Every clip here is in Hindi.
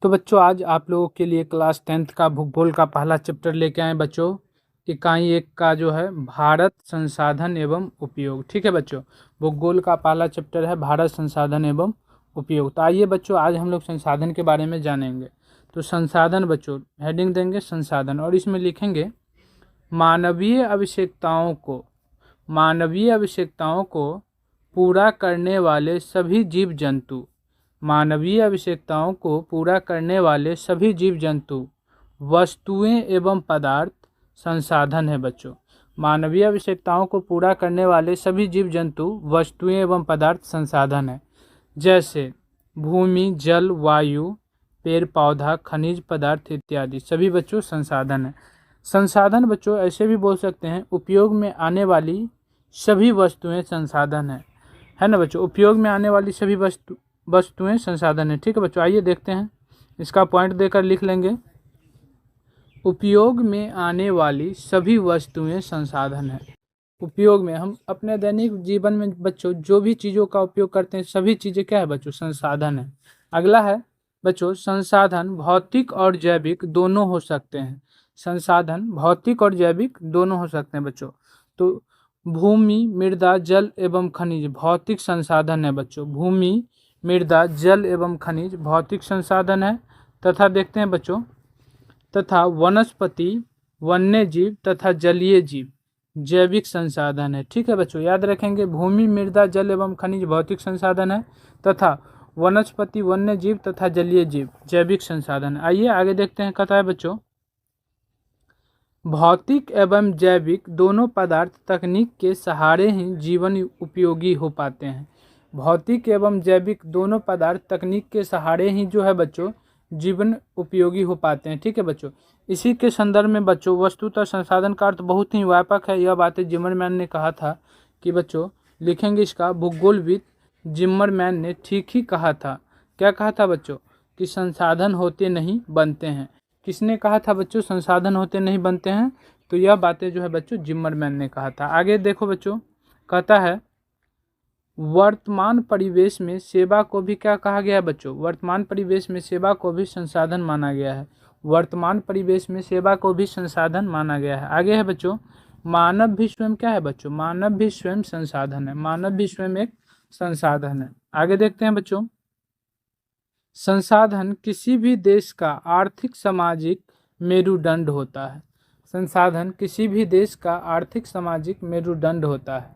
तो बच्चों आज आप लोगों के लिए क्लास 10th का भूगोल का पहला चैप्टर लेके आए बच्चों। इकाई 1 का जो है भारत संसाधन एवं उपयोग। ठीक है बच्चों, भूगोल का पहला चैप्टर है भारत संसाधन एवं उपयोग। तो आइए बच्चों आज हम लोग संसाधन के बारे में जानेंगे। तो संसाधन बच्चों हेडिंग देंगे संसाधन, और इसमें लिखेंगे मानवीय आवश्यकताओं को पूरा करने वाले सभी जीव जंतु। मानवीय आवश्यकताओं को पूरा करने वाले सभी जीव जंतु, वस्तुएं एवं पदार्थ संसाधन है बच्चों। मानवीय आवश्यकताओं को पूरा करने वाले सभी जीव जंतु, वस्तुएं एवं पदार्थ संसाधन है। जैसे भूमि, जल, वायु, पेड़ पौधा, खनिज पदार्थ इत्यादि सभी बच्चों संसाधन है। संसाधन बच्चों ऐसे भी बोल सकते हैं उपयोग में आने वाली सभी वस्तुएं संसाधन है ना बच्चों। उपयोग में आने वाली सभी वस्तुएं संसाधन है। ठीक है बच्चों, आइए देखते हैं, इसका पॉइंट देकर लिख लेंगे। उपयोग में आने वाली सभी वस्तुएं संसाधन है। उपयोग में हम अपने दैनिक जीवन में बच्चों जो भी चीज़ों का उपयोग करते हैं सभी चीज़ें क्या है बच्चों, संसाधन है। अगला है बच्चों संसाधन भौतिक और जैविक दोनों हो सकते हैं। संसाधन भौतिक और जैविक दोनों हो सकते हैं बच्चों। तो भूमि, मृदा, जल एवं खनिज भौतिक संसाधन है बच्चों। भूमि, मृदा, जल एवं खनिज भौतिक संसाधन है। तथा देखते हैं बच्चों, तथा वनस्पति, वन्य जीव तथा जलीय जीव जैविक संसाधन है। ठीक है बच्चों, याद रखेंगे भूमि, मृदा, जल एवं खनिज भौतिक संसाधन है तथा वनस्पति, वन्य जीव तथा जलीय जीव जैविक संसाधन। आइए आगे देखते हैं, कहता है बच्चों भौतिक एवं जैविक दोनों पदार्थ तकनीक के सहारे ही जीवन उपयोगी हो पाते हैं। भौतिक एवं जैविक दोनों पदार्थ तकनीक के सहारे ही जो है बच्चों जीवन उपयोगी हो पाते हैं। ठीक है बच्चों, इसी के संदर्भ में बच्चों वस्तुतः संसाधन का अर्थ बहुत ही व्यापक है। यह बातें जिमरमैन ने कहा था कि बच्चों लिखेंगे इसका, भूगोलविद जिमरमैन ने ठीक ही कहा था। क्या कहा था बच्चों, कि संसाधन होते नहीं बनते हैं। किसने कहा था बच्चों, संसाधन होते नहीं बनते हैं? तो यह बातें जो है बच्चों जिमरमैन ने कहा था। आगे देखो बच्चों, कहता है वर्तमान परिवेश में सेवा को भी क्या कहा गया है बच्चों, वर्तमान परिवेश में सेवा को भी संसाधन माना गया है। वर्तमान परिवेश में सेवा को भी संसाधन माना गया है। आगे है बच्चों मानव भी स्वयं क्या है बच्चों, मानव भी स्वयं संसाधन है। मानव भी स्वयं एक संसाधन है। आगे देखते हैं बच्चों, संसाधन किसी भी देश का आर्थिक सामाजिक मेरुदंड होता है। संसाधन किसी भी देश का आर्थिक सामाजिक मेरुदंड होता है।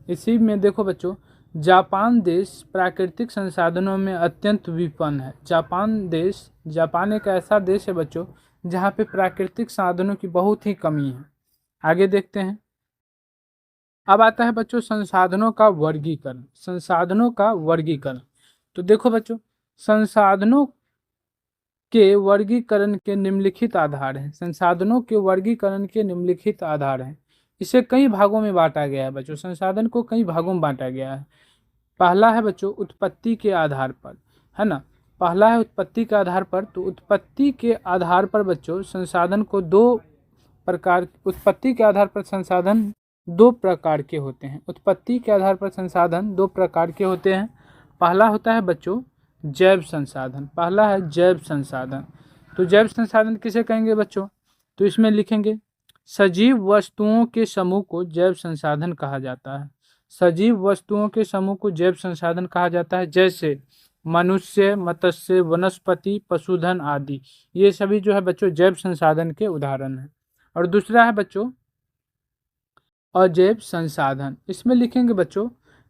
इसी में देखो बच्चों जापान देश प्राकृतिक संसाधनों में अत्यंत विपन्न है। जापान एक ऐसा देश है बच्चों जहाँ पे प्राकृतिक साधनों की बहुत ही कमी है। आगे देखते हैं, अब आता है बच्चों संसाधनों का वर्गीकरण। संसाधनों का वर्गीकरण, तो देखो बच्चों संसाधनों के वर्गीकरण के निम्नलिखित आधार हैं। संसाधनों के वर्गीकरण के निम्नलिखित आधार हैं। इसे कई भागों में बांटा गया है बच्चों, संसाधन को कई भागों में बांटा गया है। पहला है बच्चों उत्पत्ति के आधार पर, है ना, पहला है उत्पत्ति के आधार पर। तो उत्पत्ति के आधार पर बच्चों संसाधन को उत्पत्ति के आधार पर संसाधन दो प्रकार के होते हैं। उत्पत्ति के आधार पर संसाधन दो प्रकार के होते हैं। पहला होता है बच्चों जैव संसाधन। पहला है जैव संसाधन। तो जैव संसाधन किसे कहेंगे बच्चों, तो इसमें लिखेंगे सजीव वस्तुओं के समूह को जैव संसाधन कहा जाता है। सजीव वस्तुओं के समूह को जैव संसाधन कहा जाता है। जैसे मनुष्य, मत्स्य, वनस्पति, पशुधन आदि, ये सभी जो है बच्चों जैव संसाधन के उदाहरण हैं। और दूसरा है बच्चों अजैव संसाधन। इसमें लिखेंगे बच्चों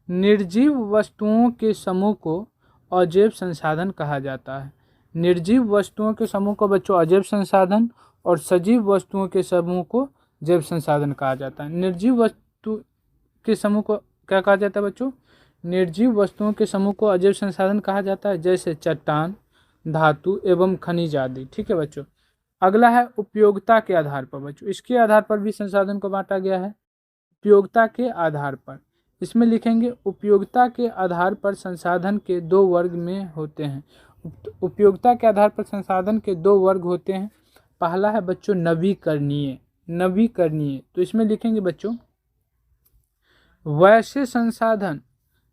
निर्जीव वस्तुओं के समूह को अजैव संसाधन कहा जाता है। निर्जीव वस्तुओं के समूह को बच्चों अजैव संसाधन और सजीव वस्तुओं के समूह को जैव संसाधन कहा जाता है। निर्जीव वस्तु के समूह को क्या कहा जाता है बच्चों, निर्जीव वस्तुओं के समूह को अजैव संसाधन कहा जाता है। जैसे चट्टान, धातु एवं खनिज आदि। ठीक है बच्चों, अगला है उपयोगिता के आधार पर। बच्चों इसके आधार पर भी संसाधन को बांटा गया है, उपयोगिता के आधार पर। इसमें लिखेंगे उपयोगिता के आधार पर संसाधन के दो वर्ग में होते हैं। उपयोगिता के आधार पर संसाधन के दो वर्ग होते हैं। पहला है बच्चों नवीकरणीय। तो इसमें लिखेंगे बच्चों वैसे संसाधन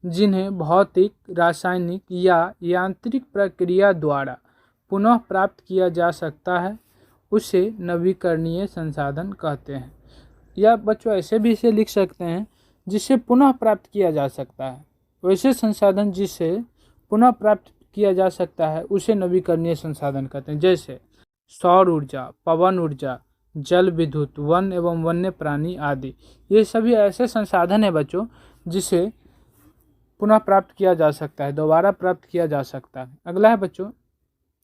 जिन्हें भौतिक, रासायनिक या यांत्रिक प्रक्रिया द्वारा पुनः प्राप्त किया जा सकता है उसे नवीकरणीय संसाधन कहते हैं। या बच्चों ऐसे भी इसे लिख सकते हैं, जिसे पुनः प्राप्त किया जा सकता है, वैसे संसाधन जिसे पुनः प्राप्त किया जा सकता है उसे नवीकरणीय संसाधन कहते हैं। जैसे सौर ऊर्जा, पवन ऊर्जा, जल विद्युत, वन एवं वन्य प्राणी आदि, ये सभी ऐसे संसाधन है बच्चों जिसे पुनः प्राप्त किया जा सकता है, दोबारा प्राप्त किया जा सकता है। अगला है बच्चों,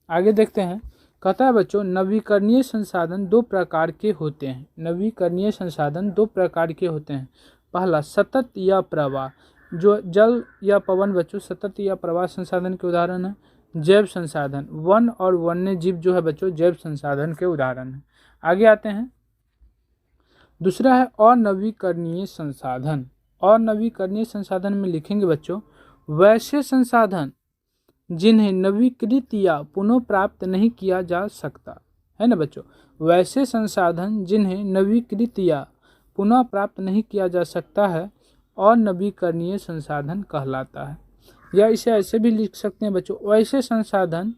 आगे देखते हैं। कहता है बच्चों, नवीकरणीय संसाधन दो प्रकार के होते हैं। नवीकरणीय संसाधन दो प्रकार के होते हैं। पहला सतत या प्रवाह, जो जल या पवन बच्चों सतत या प्रवाह संसाधन के उदाहरण है। जैव संसाधन, वन और वन्य जीव जो है बच्चों जैव संसाधन के उदाहरण है। आगे आते हैं, दूसरा है अनवीकरणीय संसाधन। अनवीकरणीय संसाधन में लिखेंगे बच्चों, वैसे संसाधन जिन्हें नवीकृत या पुनः प्राप्त नहीं किया जा सकता है ना बच्चों। वैसे संसाधन जिन्हें नवीकृत या पुनः प्राप्त नहीं किया जा सकता है अनवीकरणीय संसाधन कहलाता है। या इसे ऐसे भी लिख सकते हैं बच्चों, वैसे संसाधन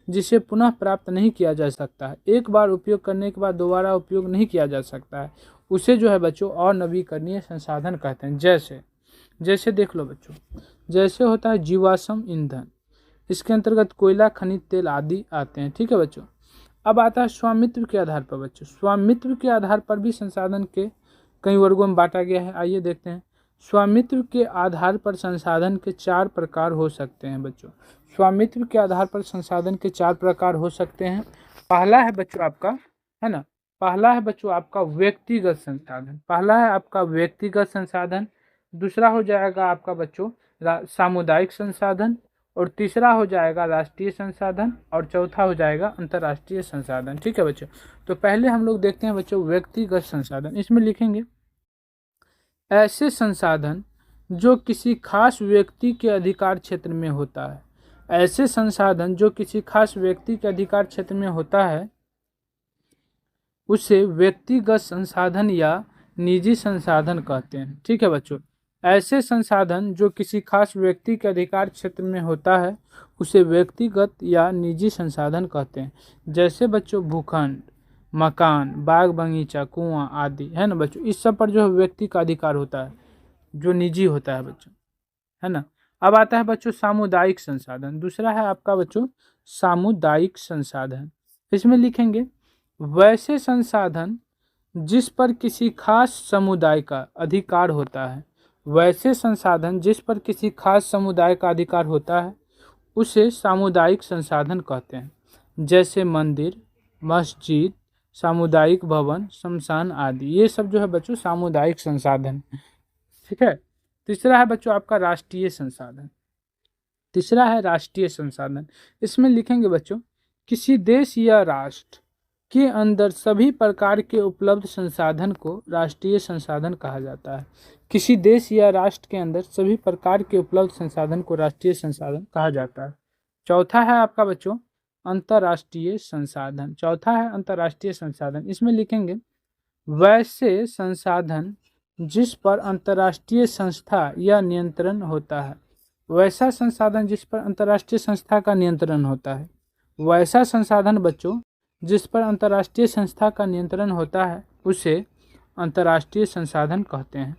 जिसे पुनः प्राप्त नहीं किया जा सकता है, एक बार उपयोग करने के बाद दोबारा उपयोग नहीं किया जा सकता है, उसे जो है बच्चों अनवीकरणीय संसाधन कहते हैं। जैसे देख लो बच्चों, जैसे होता है जीवाश्म ईंधन, इसके अंतर्गत कोयला, खनिज तेल आदि आते हैं। ठीक है बच्चों। अब आता है स्वामित्व के आधार पर बच्चों। स्वामित्व के आधार पर भी संसाधन के कई वर्गों में बांटा गया है। आइए देखते हैं। स्वामित्व के आधार पर संसाधन के 4 प्रकार हो सकते हैं बच्चों। स्वामित्व के आधार पर संसाधन के 4 प्रकार हो सकते हैं। पहला है बच्चों आपका, है ना, पहला है बच्चों आपका व्यक्तिगत संसाधन। पहला है आपका व्यक्तिगत संसाधन, दूसरा हो जाएगा आपका बच्चों सामुदायिक संसाधन, और तीसरा हो जाएगा राष्ट्रीय संसाधन, और चौथा हो जाएगा अंतर्राष्ट्रीय संसाधन। ठीक है बच्चों। तो पहले हम लोग देखते हैं बच्चों व्यक्तिगत संसाधन। इसमें लिखेंगे ऐसे संसाधन जो किसी खास व्यक्ति के अधिकार क्षेत्र में होता है। ऐसे संसाधन जो किसी खास व्यक्ति के अधिकार क्षेत्र में होता है उसे व्यक्तिगत संसाधन या निजी संसाधन कहते हैं। ठीक है बच्चों। ऐसे संसाधन जो किसी खास व्यक्ति के अधिकार क्षेत्र में होता है उसे व्यक्तिगत या निजी संसाधन कहते हैं। जैसे बच्चों भूखंड, मकान, बाग बगीचा, कुआं आदि, है ना बच्चों। इस सब पर जो है व्यक्ति का अधिकार होता है, जो निजी होता है बच्चों, है ना। अब आता है बच्चों सामुदायिक संसाधन। दूसरा है आपका बच्चों सामुदायिक संसाधन। इसमें लिखेंगे वैसे संसाधन जिस पर किसी खास समुदाय का अधिकार होता है। वैसे संसाधन जिस पर किसी खास समुदाय का अधिकार होता है उसे सामुदायिक संसाधन कहते हैं। जैसे मंदिर, मस्जिद, सामुदायिक भवन, शमशान आदि, ये सब जो है बच्चों सामुदायिक संसाधन। ठीक है। तीसरा है बच्चों आपका राष्ट्रीय संसाधन। तीसरा है राष्ट्रीय संसाधन। इसमें लिखेंगे बच्चों किसी देश या राष्ट्र के अंदर सभी प्रकार के उपलब्ध संसाधन को राष्ट्रीय संसाधन कहा जाता है। किसी देश या राष्ट्र के अंदर सभी प्रकार के उपलब्ध संसाधन को राष्ट्रीय संसाधन कहा जाता है। चौथा है आपका बच्चों अंतर्राष्ट्रीय संसाधन। चौथा है अंतर्राष्ट्रीय संसाधन। इसमें लिखेंगे वैसे संसाधन जिस पर अंतर्राष्ट्रीय संस्था या नियंत्रण होता है। वैसा संसाधन जिस पर अंतर्राष्ट्रीय संस्था का नियंत्रण होता है। वैसा संसाधन बच्चों जिस पर अंतर्राष्ट्रीय संस्था का नियंत्रण होता है उसे अंतर्राष्ट्रीय संसाधन कहते हैं,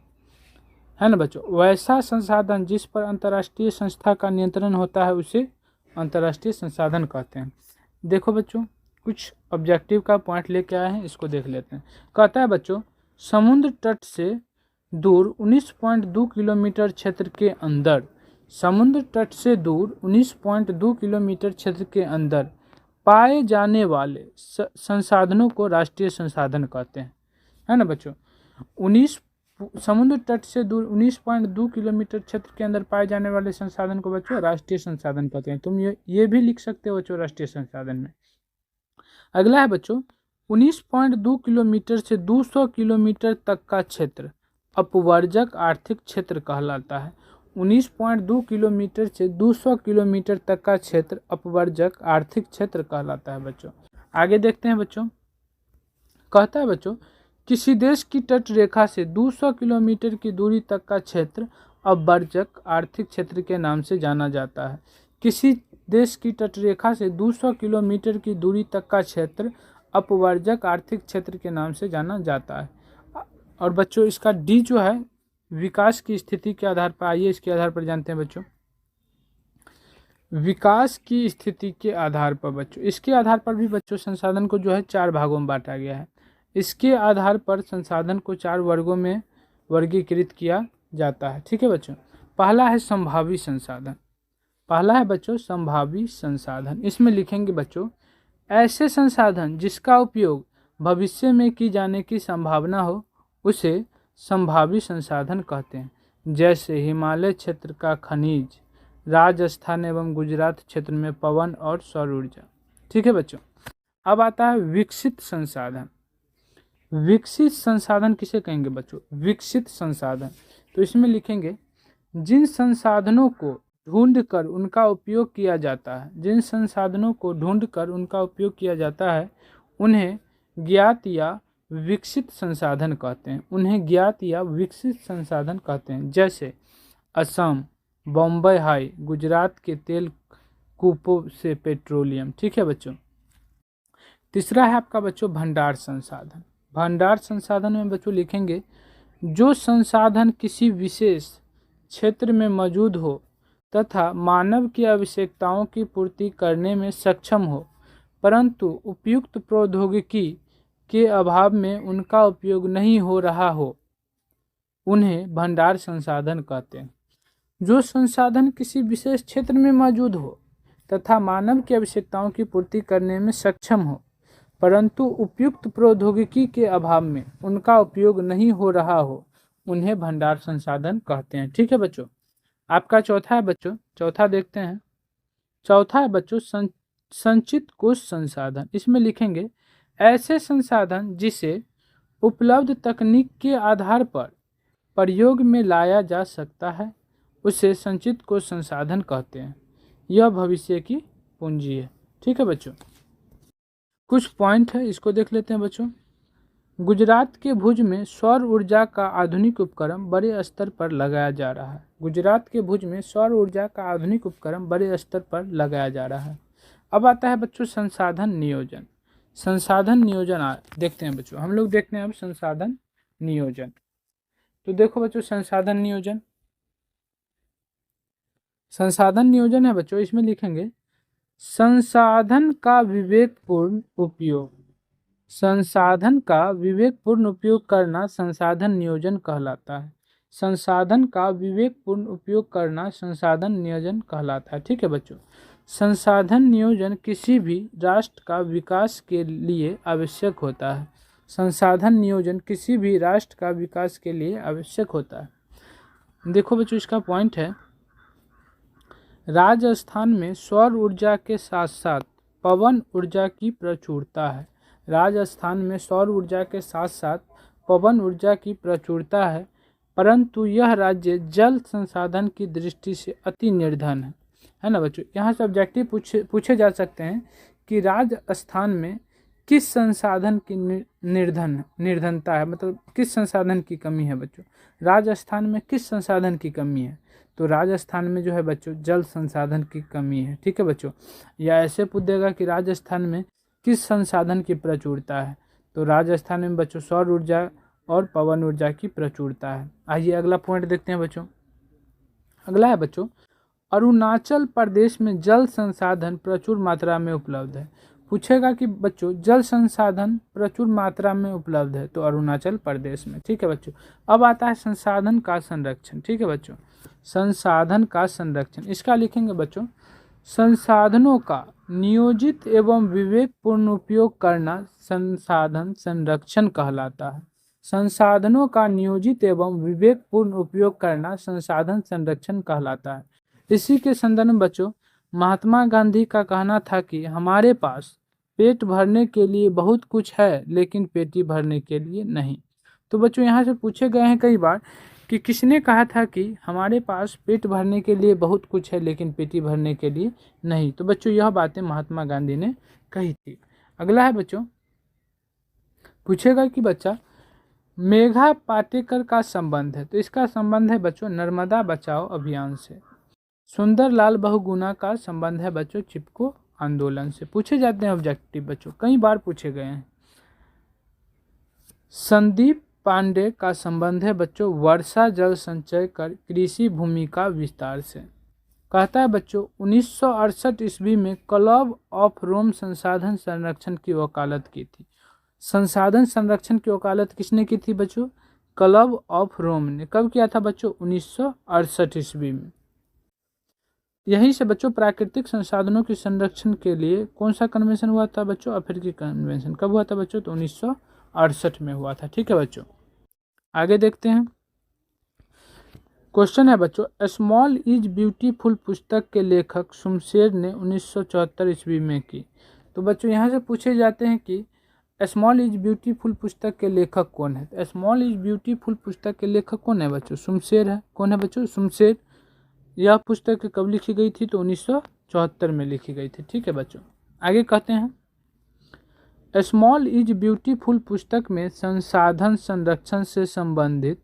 है ना बच्चों। वैसा संसाधन जिस पर अंतर्राष्ट्रीय संस्था का नियंत्रण होता है उसे अंतर्राष्ट्रीय संसाधन कहते हैं। देखो बच्चों कुछ ऑब्जेक्टिव का पॉइंट लेके आए हैं, इसको देख लेते हैं। कहता है बच्चों समुद्र तट से दूर 19.2 किलोमीटर क्षेत्र के अंदर, समुद्र तट से दूर 19.2 किलोमीटर क्षेत्र के अंदर पाए जाने वाले संसाधनों को राष्ट्रीय संसाधन कहते हैं, है ना बच्चों। समुद्र तट से दूर 19.2 किलोमीटर क्षेत्र के अंदर पाए जाने वाले संसाधन को बच्चों राष्ट्रीय संसाधन कहते हैं। तुम ये भी लिख सकते हो बच्चों राष्ट्रीय संसाधन में। अगला है बच्चों 19.2 किलोमीटर से 200 किलोमीटर तक का क्षेत्र अपवर्जक आर्थिक क्षेत्र कहलाता है। 19.2 किलोमीटर से 200 किलोमीटर तक का क्षेत्र अपवर्जक आर्थिक क्षेत्र कहलाता है बच्चों। आगे देखते हैं बच्चों। कहता है बच्चों किसी देश की तट रेखा से 200 किलोमीटर की दूरी तक का क्षेत्र अपवर्जक आर्थिक क्षेत्र के नाम से जाना जाता है। किसी देश की तटरेखा से 200 किलोमीटर की दूरी तक का क्षेत्र अपवर्जक आर्थिक क्षेत्र के नाम से जाना जाता है। और बच्चों इसका डी जो है विकास की स्थिति के आधार पर, आइए इसके आधार पर जानते हैं बच्चों। विकास की स्थिति के आधार पर बच्चों, इसके आधार पर भी बच्चों संसाधन को जो है 4 भागों में बांटा गया है। इसके आधार पर संसाधन को 4 वर्गों में वर्गीकृत किया जाता है। ठीक है बच्चों, पहला है संभावी संसाधन। पहला है बच्चों संभावी संसाधन। इसमें लिखेंगे बच्चों ऐसे संसाधन जिसका उपयोग भविष्य में की जाने की संभावना हो उसे संभावी संसाधन कहते हैं। जैसे हिमालय क्षेत्र का खनिज, राजस्थान एवं गुजरात क्षेत्र में पवन और सौर ऊर्जा। ठीक है बच्चों, अब आता है विकसित संसाधन। विकसित संसाधन किसे कहेंगे बच्चों? विकसित संसाधन, तो इसमें लिखेंगे जिन संसाधनों को ढूंढकर उनका उपयोग किया जाता है, जिन संसाधनों को ढूंढकर उनका उपयोग किया जाता है उन्हें ज्ञात या विकसित संसाधन कहते हैं। उन्हें ज्ञात या विकसित संसाधन कहते हैं। जैसे असम, बॉम्बे हाई, गुजरात के तेल कूपों से पेट्रोलियम। ठीक है बच्चों, तीसरा है आपका बच्चों भंडार संसाधन। भंडार संसाधन में बच्चों लिखेंगे जो संसाधन किसी विशेष क्षेत्र में मौजूद हो तथा मानव की आवश्यकताओं की पूर्ति करने में सक्षम हो, परंतु उपयुक्त प्रौद्योगिकी के अभाव में उनका उपयोग नहीं हो रहा हो, उन्हें भंडार संसाधन कहते हैं। जो संसाधन किसी विशेष क्षेत्र में मौजूद हो तथा मानव की आवश्यकताओं की पूर्ति करने में सक्षम हो, परंतु उपयुक्त प्रौद्योगिकी के अभाव में उनका उपयोग नहीं हो रहा हो, उन्हें भंडार संसाधन कहते हैं। ठीक है बच्चों, आपका चौथा है बच्चों, चौथा देखते हैं। चौथा है बच्चों संचित कोष संसाधन। इसमें लिखेंगे ऐसे संसाधन जिसे उपलब्ध तकनीक के आधार पर प्रयोग में लाया जा सकता है उसे संचित कोष संसाधन कहते हैं। यह भविष्य की पूंजी है। ठीक है बच्चों, कुछ पॉइंट है इसको देख लेते हैं बच्चों। गुजरात के भुज में सौर ऊर्जा का आधुनिक उपकरण बड़े स्तर पर लगाया जा रहा है। गुजरात के भुज में सौर ऊर्जा का आधुनिक उपकरण बड़े स्तर पर लगाया जा रहा है। अब आता है बच्चों संसाधन नियोजन। संसाधन नियोजन देखते हैं बच्चों, हम लोग देखते हैं अब संसाधन नियोजन। तो देखो बच्चों संसाधन नियोजन, संसाधन नियोजन है बच्चों, इसमें लिखेंगे संसाधन का विवेकपूर्ण उपयोग। संसाधन का विवेकपूर्ण उपयोग करना संसाधन नियोजन कहलाता है। संसाधन का विवेकपूर्ण उपयोग करना संसाधन नियोजन कहलाता है। ठीक है बच्चों, संसाधन नियोजन किसी भी राष्ट्र का विकास के लिए आवश्यक होता है। संसाधन नियोजन किसी भी राष्ट्र का विकास के लिए आवश्यक होता है। देखो बच्चों इसका पॉइंट है राजस्थान में सौर ऊर्जा के साथ साथ पवन ऊर्जा की प्रचुरता है। राजस्थान में सौर ऊर्जा के साथ साथ पवन ऊर्जा की प्रचुरता है, परंतु यह राज्य जल संसाधन की दृष्टि से अति निर्धन है ना बच्चों। यहाँ से ऑब्जेक्टिव पूछे जा सकते हैं कि राजस्थान में किस संसाधन की निर्धनता है, मतलब किस संसाधन की कमी है बच्चों। राजस्थान में किस संसाधन की कमी है, तो राजस्थान में जो है बच्चों जल संसाधन की कमी है। ठीक है बच्चों, या ऐसे पूछ देगा कि राजस्थान में किस संसाधन की प्रचुरता है, तो राजस्थान में बच्चों सौर ऊर्जा और पवन ऊर्जा की प्रचुरता है। आइए अगला पॉइंट देखते हैं बच्चों। अगला है बच्चों अरुणाचल प्रदेश में जल संसाधन प्रचुर मात्रा में उपलब्ध है। पूछेगा कि बच्चों जल संसाधन प्रचुर मात्रा में उपलब्ध है तो अरुणाचल प्रदेश में। ठीक है बच्चों, अब आता है संसाधन का संरक्षण। ठीक है बच्चों, संसाधन का संरक्षण, इसका लिखेंगे बच्चों संसाधनों का नियोजित एवं विवेकपूर्ण उपयोग करना संसाधन संरक्षण कहलाता है। संसाधनों का नियोजित एवं विवेकपूर्ण उपयोग करना संसाधन संरक्षण कहलाता है। इसी के संदर्भ में बच्चों महात्मा गांधी का कहना था कि हमारे पास पेट भरने के लिए बहुत कुछ है लेकिन पेटी भरने के लिए नहीं। तो बच्चों यहाँ से पूछे गए हैं कई बार कि किसने कहा था कि हमारे पास पेट भरने के लिए बहुत कुछ है लेकिन पेटी भरने के लिए नहीं। तो बच्चों यह बातें महात्मा गांधी ने कही थी। अगला है बच्चों पूछेगा कि बच्चा मेघा पाटेकर का संबंध है, तो इसका संबंध है बच्चों नर्मदा बचाओ अभियान से। सुंदरलाल बहुगुणा का संबंध है बच्चों चिपको आंदोलन से। पूछे जाते हैं ऑब्जेक्टिव बच्चों, कई बार पूछे गए हैं। संदीप पांडे का संबंध है बच्चों वर्षा जल संचय कर कृषि भूमि का विस्तार से। कहता है बच्चों 1968 ईस्वी में क्लब ऑफ रोम संसाधन संरक्षण की वकालत की थी। संसाधन संरक्षण की वकालत किसने की थी बच्चों? क्लब ऑफ रोम ने। कब किया था बच्चों? 1968 ईस्वी में। यहीं से बच्चों प्राकृतिक संसाधनों के संरक्षण के लिए कौन सा कन्वेंशन हुआ था बच्चों? अफ्रीकी कन्वेंशन। कब हुआ था बच्चों? तो 1968 में हुआ था। ठीक है बच्चों, आगे देखते हैं। क्वेश्चन है बच्चों स्मॉल इज ब्यूटीफुल पुस्तक के लेखक शुमशेर ने 1974 ईस्वी में की। तो बच्चों यहाँ से पूछे जाते हैं कि स्मॉल इज ब्यूटीफुल पुस्तक के लेखक कौन है? स्मॉल इज ब्यूटीफुल पुस्तक के लेखक कौन है बच्चों? शुमशेर है। कौन है बच्चों? शुमशेर। यह पुस्तक कब लिखी गई थी? तो 1974 में लिखी गई थी। ठीक है बच्चों, आगे कहते हैं स्मॉल इज ब्यूटीफुल पुस्तक में संसाधन संरक्षण से संबंधित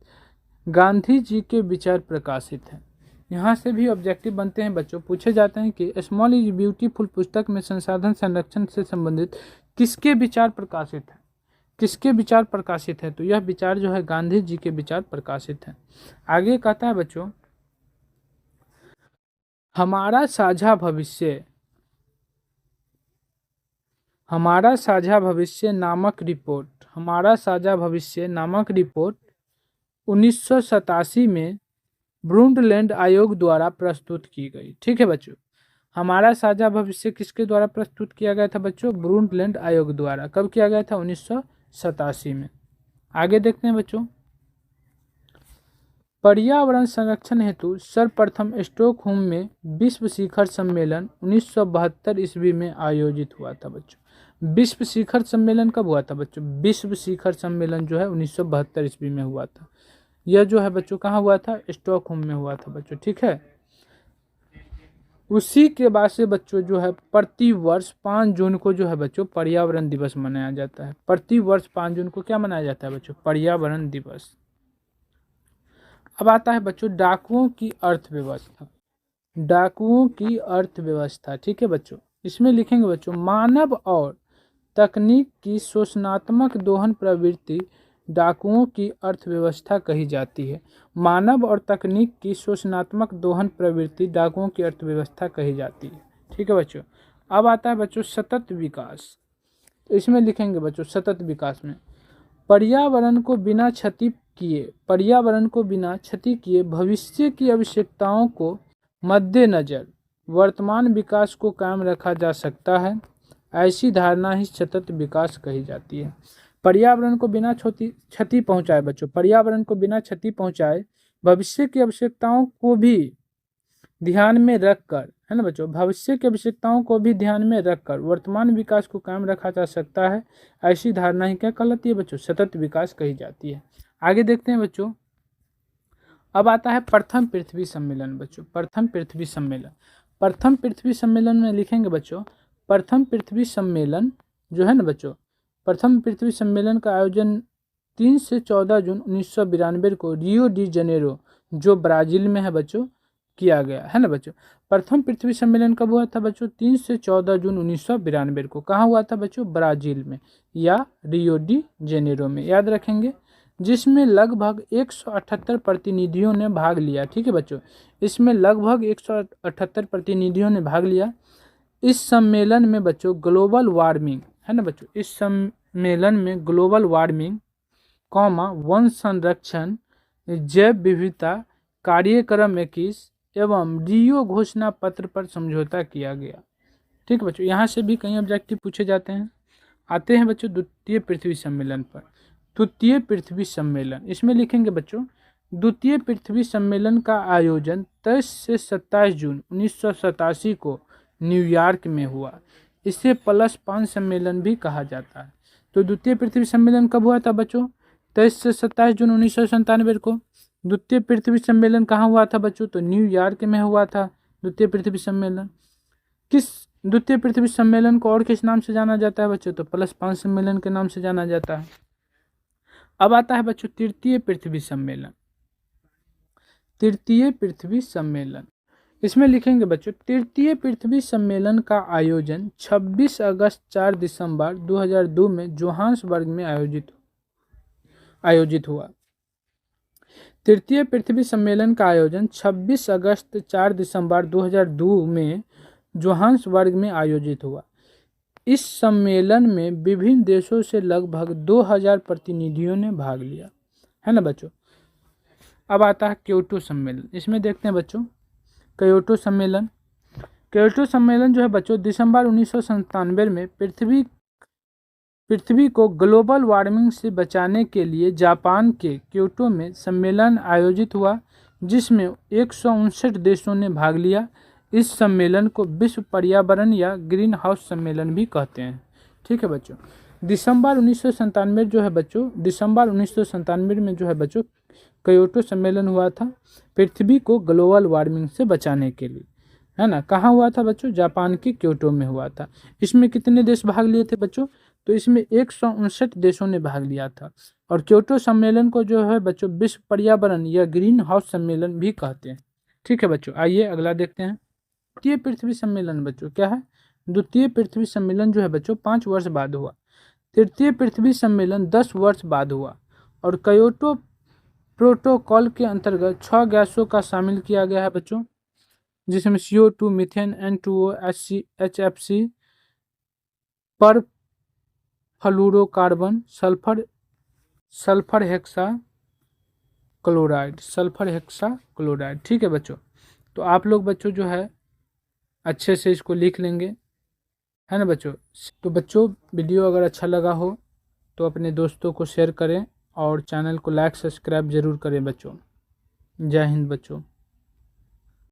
गांधी जी के विचार प्रकाशित हैं। यहाँ से भी ऑब्जेक्टिव बनते हैं बच्चों, पूछे जाते हैं कि स्मॉल इज ब्यूटीफुल पुस्तक में संसाधन संरक्षण से संबंधित किसके विचार प्रकाशित हैं? किसके विचार प्रकाशित है? तो यह विचार जो है गांधी जी के विचार प्रकाशित हैं। आगे कहता है बच्चों हमारा साझा भविष्य, हमारा साझा भविष्य नामक रिपोर्ट, हमारा साझा भविष्य नामक रिपोर्ट 1987 में ब्रुंडलैंड आयोग द्वारा प्रस्तुत की गई। ठीक है बच्चों, हमारा साझा भविष्य किसके द्वारा प्रस्तुत किया गया था बच्चों? ब्रुंडलैंड आयोग द्वारा। कब किया गया था? 1987 में। आगे देखते हैं बच्चों पर्यावरण संरक्षण हेतु सर्वप्रथम स्टॉकहोम में विश्व शिखर सम्मेलन 1972 ईस्वी में आयोजित हुआ था बच्चों। विश्व शिखर सम्मेलन कब हुआ था बच्चों? विश्व शिखर सम्मेलन जो है 1972 ईस्वी में हुआ था। यह जो है बच्चों कहाँ हुआ था? स्टॉकहोम में हुआ था बच्चों। ठीक है, उसी के बाद से बच्चों जो है प्रति वर्ष 5 जून को जो है बच्चों पर्यावरण दिवस मनाया जाता है। प्रति वर्ष 5 जून को क्या मनाया जाता है बच्चों? पर्यावरण दिवस। अब आता है बच्चों डाकुओं की अर्थव्यवस्था। डाकुओं की अर्थव्यवस्था। ठीक है बच्चों, इसमें लिखेंगे बच्चों मानव और तकनीक की शोषणात्मक दोहन प्रवृत्ति डाकुओं की अर्थव्यवस्था कही जाती है। मानव और तकनीक की शोषणात्मक दोहन प्रवृत्ति डाकुओं की अर्थव्यवस्था कही जाती है। ठीक है बच्चों, अब आता है बच्चों सतत विकास। तो इसमें लिखेंगे बच्चों सतत विकास में पर्यावरण को बिना क्षति किए, पर्यावरण को बिना क्षति किए भविष्य की आवश्यकताओं को मद्देनजर वर्तमान विकास को कायम रखा जा सकता है। ऐसी धारणा ही सतत विकास कही जाती है। पर्यावरण को बिना क्षति पहुंचाए बच्चों, पर्यावरण को बिना क्षति पहुंचाए भविष्य की आवश्यकताओं को भी ध्यान में रखकर, है ना बच्चों, भविष्य की आवश्यकताओं को भी ध्यान में रखकर वर्तमान विकास को कायम रखा जा सकता है। ऐसी धारणा ही क्या कहलाती है बच्चों? सतत विकास कही जाती है। आगे देखते हैं बच्चों, अब आता है प्रथम पृथ्वी सम्मेलन बच्चों। प्रथम पृथ्वी सम्मेलन, प्रथम पृथ्वी सम्मेलन में लिखेंगे बच्चों प्रथम पृथ्वी सम्मेलन जो है ना बच्चों, प्रथम पृथ्वी सम्मेलन का आयोजन 3 से 14 जून 1992 को रियो डी जनेरो जो ब्राज़ील में है बच्चों किया गया, है ना बच्चों। प्रथम पृथ्वी सम्मेलन कब हुआ था बच्चों? 3 से 14 जून 1992 को। कहाँ हुआ था बच्चों? ब्राज़ील में या रियो डी जेनेरो में, याद रखेंगे, जिसमें लगभग 178 प्रतिनिधियों ने भाग लिया। ठीक है बच्चों, इसमें लगभग 178 प्रतिनिधियों ने भाग लिया। इस सम्मेलन में बच्चों ग्लोबल वार्मिंग, है ना बच्चों, इस सम्मेलन में ग्लोबल वार्मिंग वन संरक्षण, जैव विविधता कार्यक्रम 21 एवं रियो घोषणा पत्र पर समझौता किया गया। ठीक बच्चों, यहाँ से भी कई ऑब्जेक्टिव पूछे जाते हैं। आते हैं बच्चों द्वितीय पृथ्वी सम्मेलन पर। द्वितीय पृथ्वी सम्मेलन, इसमें लिखेंगे बच्चों द्वितीय पृथ्वी सम्मेलन का आयोजन 23 से 27 जून 1987 को न्यूयॉर्क में हुआ। इसे +5 सम्मेलन भी कहा जाता है। तो द्वितीय पृथ्वी सम्मेलन कब हुआ था बच्चों? 23 से 27 जून 1997 को। द्वितीय पृथ्वी सम्मेलन कहाँ हुआ था बच्चों? तो न्यूयॉर्क में हुआ था द्वितीय पृथ्वी सम्मेलन। किस द्वितीय पृथ्वी सम्मेलन को और किस नाम से जाना जाता है बच्चों? तो +5 सम्मेलन के नाम से जाना जाता है। अब आता है बच्चों तृतीय पृथ्वी सम्मेलन। तृतीय पृथ्वी सम्मेलन, इसमें लिखेंगे बच्चों, तृतीय पृथ्वी सम्मेलन का आयोजन 26 अगस्त 4 दिसंबर 2002 में जोहान्सबर्ग में आयोजित हुआ। तृतीय पृथ्वी सम्मेलन का आयोजन 26 अगस्त 4 दिसंबर 2002 में जोहान्सबर्ग में आयोजित हुआ। इस सम्मेलन में विभिन्न देशों से लगभग 2000 प्रतिनिधियों ने भाग लिया, है ना बच्चों। अब आता है क्योटो सम्मेलन। इसमें देखते हैं बच्चों, क्योटो सम्मेलन जो है बच्चों दिसंबर 1997 में पृथ्वी को ग्लोबल वार्मिंग से बचाने के लिए जापान के क्योटो में सम्मेलन आयोजित हुआ, जिसमें 159 देशों ने भाग लिया। इस सम्मेलन को विश्व पर्यावरण या ग्रीन हाउस सम्मेलन भी कहते हैं। ठीक है बच्चों, दिसंबर 1997 जो है बच्चों, दिसंबर 1997 में जो है बच्चों क्योटो सम्मेलन हुआ था, पृथ्वी को ग्लोबल वार्मिंग से बचाने के लिए, है ना। कहाँ हुआ था बच्चों? जापान के क्योटो में हुआ था। इसमें कितने देश भाग लिए थे बच्चों? तो इसमें 159 देशों ने भाग लिया था। और क्योटो सम्मेलन को जो है बच्चों विश्व पर्यावरण या ग्रीन हाउस सम्मेलन भी कहते हैं। ठीक है बच्चों, आइए अगला देखते हैं। द्वितीय पृथ्वी सम्मेलन बच्चों क्या है? द्वितीय पृथ्वी सम्मेलन जो है बच्चों 5 वर्ष बाद हुआ। तृतीय पृथ्वी सम्मेलन 10 वर्ष बाद हुआ। और क्योटो प्रोटोकॉल के अंतर्गत 6 गैसों का शामिल किया गया है बच्चों, जिसमें CO2, मीथेन, N2O, HFC, पर फ्लूरोकार्बन, सल्फर हेक्सा क्लोराइड। ठीक है बच्चों, तो आप लोग बच्चों जो है अच्छे से इसको लिख लेंगे, है ना बच्चों। तो बच्चों वीडियो अगर अच्छा लगा हो तो अपने दोस्तों को शेयर करें और चैनल को लाइक सब्सक्राइब जरूर करें बच्चों। जय हिंद बच्चों।